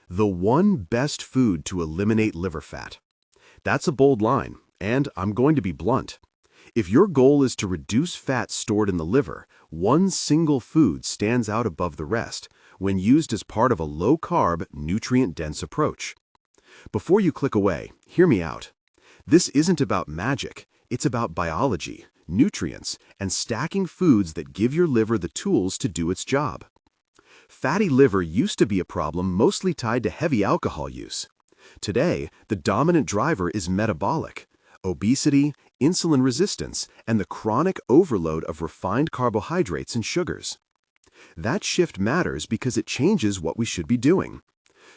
The one best food to eliminate liver fat. That's a bold line, and I'm going to be blunt. If your goal is to reduce fat stored in the liver, one single food stands out above the rest when used as part of a low-carb, nutrient-dense approach. Before you click away, hear me out. This isn't about magic, it's about biology, nutrients, and stacking foods that give your liver the tools to do its job. Fatty liver used to be a problem mostly tied to heavy alcohol use. Today, the dominant driver is metabolic, obesity, insulin resistance, and the chronic overload of refined carbohydrates and sugars. That shift matters because it changes what we should be doing.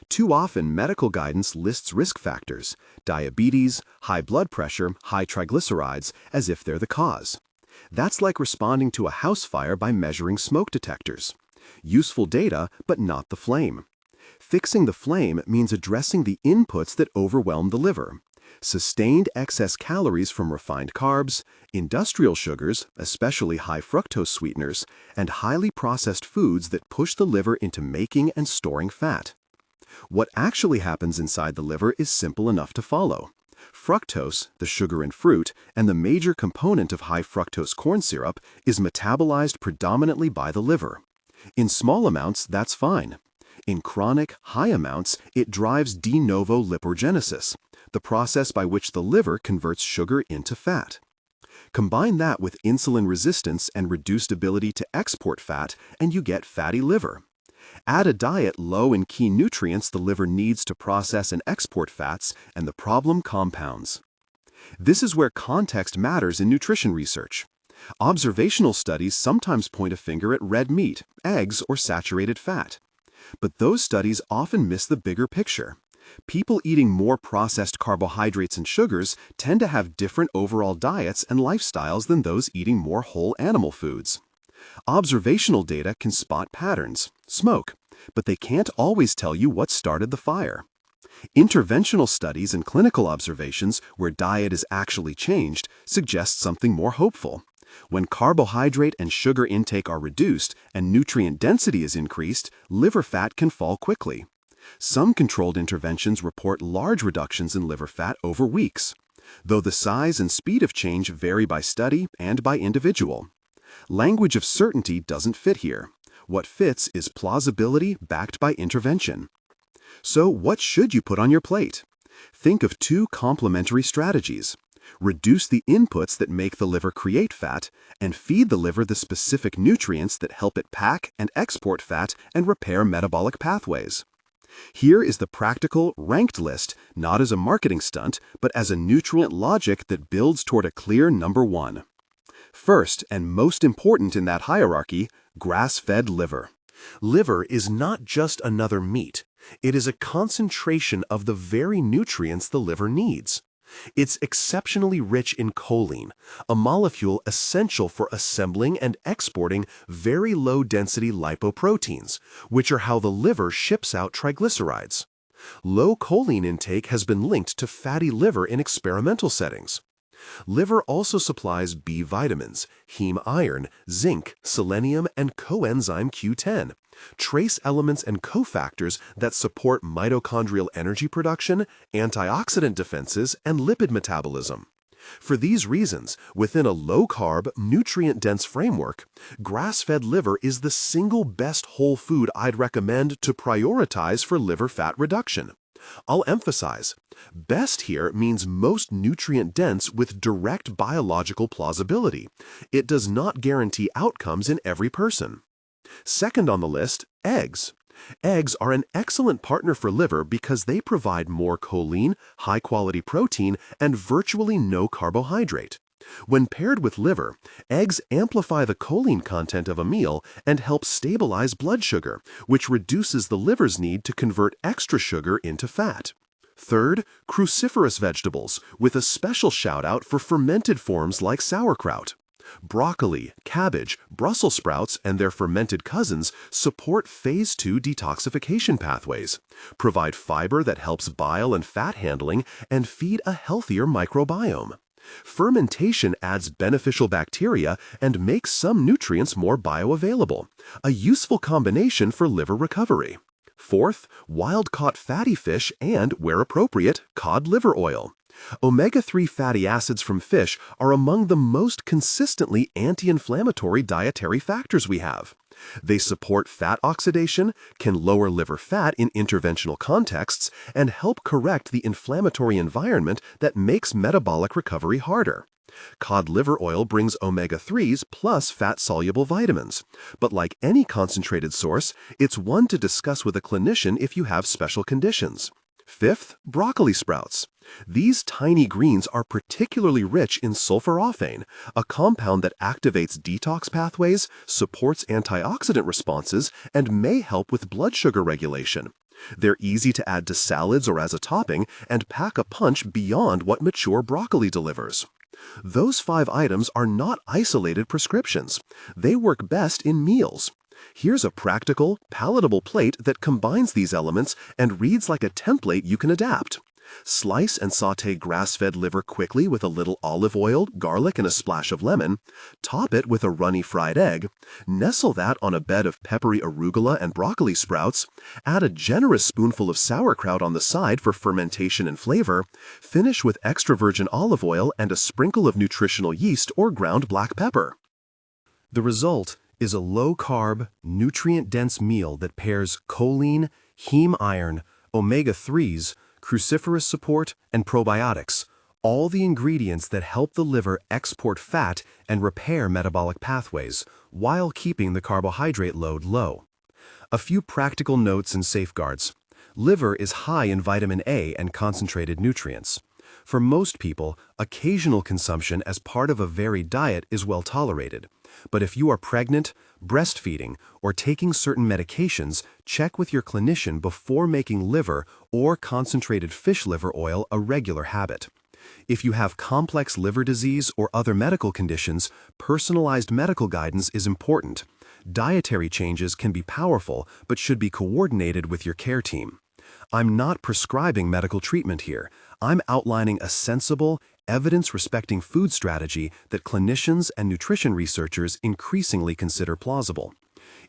Too often, medical guidance lists risk factors, diabetes, high blood pressure, high triglycerides, as if they're the cause. That's like responding to a house fire by measuring smoke detectors. Useful data, but not the flame. Fixing the flame means addressing the inputs that overwhelm the liver. Sustained excess calories from refined carbs, industrial sugars, especially high fructose sweeteners, and highly processed foods that push the liver into making and storing fat. What actually happens inside the liver is simple enough to follow. Fructose, the sugar in fruit, and the major component of high fructose corn syrup, is metabolized predominantly by the liver. In small amounts, that's fine. In chronic, high amounts, it drives de novo lipogenesis, the process by which the liver converts sugar into fat. Combine that with insulin resistance and reduced ability to export fat, and you get fatty liver. Add a diet low in key nutrients the liver needs to process and export fats, and the problem compounds. This is where context matters in nutrition research. Observational studies sometimes point a finger at red meat, eggs, or saturated fat. But those studies often miss the bigger picture. People eating more processed carbohydrates and sugars tend to have different overall diets and lifestyles than those eating more whole animal foods. Observational data can spot patterns, smoke, but they can't always tell you what started the fire. Interventional studies and clinical observations where diet is actually changed suggest something more hopeful. When carbohydrate and sugar intake are reduced and nutrient density is increased, liver fat can fall quickly. Some controlled interventions report large reductions in liver fat over weeks, though the size and speed of change vary by study and by individual. Language of certainty doesn't fit here. What fits is plausibility backed by intervention. So what should you put on your plate? Think of two complementary strategies. Reduce the inputs that make the liver create fat, and feed the liver the specific nutrients that help it pack and export fat and repair metabolic pathways. Here is the practical, ranked list, not as a marketing stunt, but as a nutrient logic that builds toward a clear number one. First, and most important in that hierarchy, grass-fed liver. Liver is not just another meat. It is a concentration of the very nutrients the liver needs. It's exceptionally rich in choline, a molecule essential for assembling and exporting very low-density lipoproteins, which are how the liver ships out triglycerides. Low choline intake has been linked to fatty liver in experimental settings. Liver also supplies B vitamins, heme iron, zinc, selenium, and coenzyme Q10, trace elements and cofactors that support mitochondrial energy production, antioxidant defenses, and lipid metabolism. For these reasons, within a low-carb, nutrient-dense framework, grass-fed liver is the single best whole food I'd recommend to prioritize for liver fat reduction. I'll emphasize, best here means most nutrient-dense with direct biological plausibility. It does not guarantee outcomes in every person. Second on the list, eggs. Eggs are an excellent partner for liver because they provide more choline, high-quality protein, and virtually no carbohydrate. When paired with liver, eggs amplify the choline content of a meal and help stabilize blood sugar, which reduces the liver's need to convert extra sugar into fat. Third, cruciferous vegetables, with a special shout-out for fermented forms like sauerkraut. Broccoli, cabbage, Brussels sprouts, and their fermented cousins support phase 2 detoxification pathways, provide fiber that helps bile and fat handling, and feed a healthier microbiome. Fermentation adds beneficial bacteria and makes some nutrients more bioavailable, a useful combination for liver recovery. Fourth, wild-caught fatty fish and, where appropriate, cod liver oil. Omega-3 fatty acids from fish are among the most consistently anti-inflammatory dietary factors we have. They support fat oxidation, can lower liver fat in interventional contexts, and help correct the inflammatory environment that makes metabolic recovery harder. Cod liver oil brings omega-3s plus fat-soluble vitamins, but like any concentrated source, it's one to discuss with a clinician if you have special conditions. Fifth, broccoli sprouts. These tiny greens are particularly rich in sulforaphane, a compound that activates detox pathways, supports antioxidant responses, and may help with blood sugar regulation. They're easy to add to salads or as a topping and pack a punch beyond what mature broccoli delivers. Those 5 items are not isolated prescriptions. They work best in meals. Here's a practical, palatable plate that combines these elements and reads like a template you can adapt. Slice and sauté grass-fed liver quickly with a little olive oil, garlic, and a splash of lemon. Top it with a runny fried egg. Nestle that on a bed of peppery arugula and broccoli sprouts. Add a generous spoonful of sauerkraut on the side for fermentation and flavor. Finish with extra virgin olive oil and a sprinkle of nutritional yeast or ground black pepper. The result is a low-carb, nutrient-dense meal that pairs choline, heme iron, omega-3s, cruciferous support, and probiotics, all the ingredients that help the liver export fat and repair metabolic pathways, while keeping the carbohydrate load low. A few practical notes and safeguards. Liver is high in vitamin A and concentrated nutrients. For most people, occasional consumption as part of a varied diet is well tolerated. But if you are pregnant, breastfeeding, or taking certain medications, check with your clinician before making liver or concentrated fish liver oil a regular habit. If you have complex liver disease or other medical conditions, personalized medical guidance is important. Dietary changes can be powerful but should be coordinated with your care team. I'm not prescribing medical treatment here. I'm outlining a sensible, evidence-respecting food strategy that clinicians and nutrition researchers increasingly consider plausible.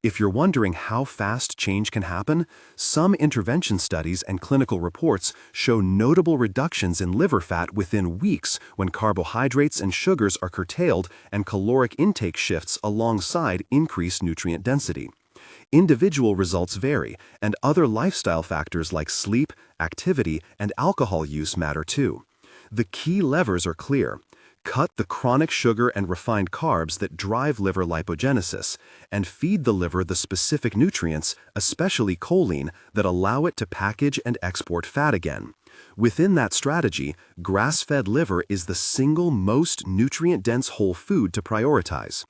If you're wondering how fast change can happen, some intervention studies and clinical reports show notable reductions in liver fat within weeks when carbohydrates and sugars are curtailed and caloric intake shifts alongside increased nutrient density. Individual results vary, and other lifestyle factors like sleep, activity, and alcohol use matter too. The key levers are clear. Cut the chronic sugar and refined carbs that drive liver lipogenesis, and feed the liver the specific nutrients, especially choline, that allow it to package and export fat again. Within that strategy, grass-fed liver is the single most nutrient-dense whole food to prioritize.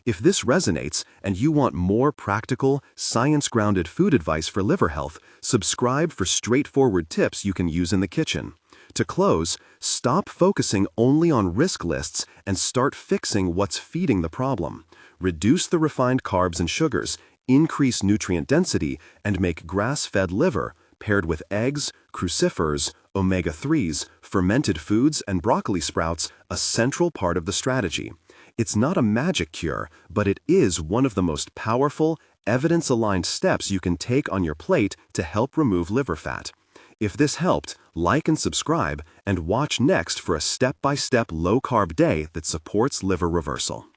If this resonates and you want more practical, science-grounded food advice for liver health, subscribe for straightforward tips you can use in the kitchen. To close, stop focusing only on risk lists and start fixing what's feeding the problem. Reduce the refined carbs and sugars, increase nutrient density, and make grass-fed liver, paired with eggs, crucifers, omega-3s, fermented foods, and broccoli sprouts, a central part of the strategy. It's not a magic cure, but it is one of the most powerful, evidence-aligned steps you can take on your plate to help remove liver fat. If this helped, like and subscribe, and watch next for a step-by-step low-carb day that supports liver reversal.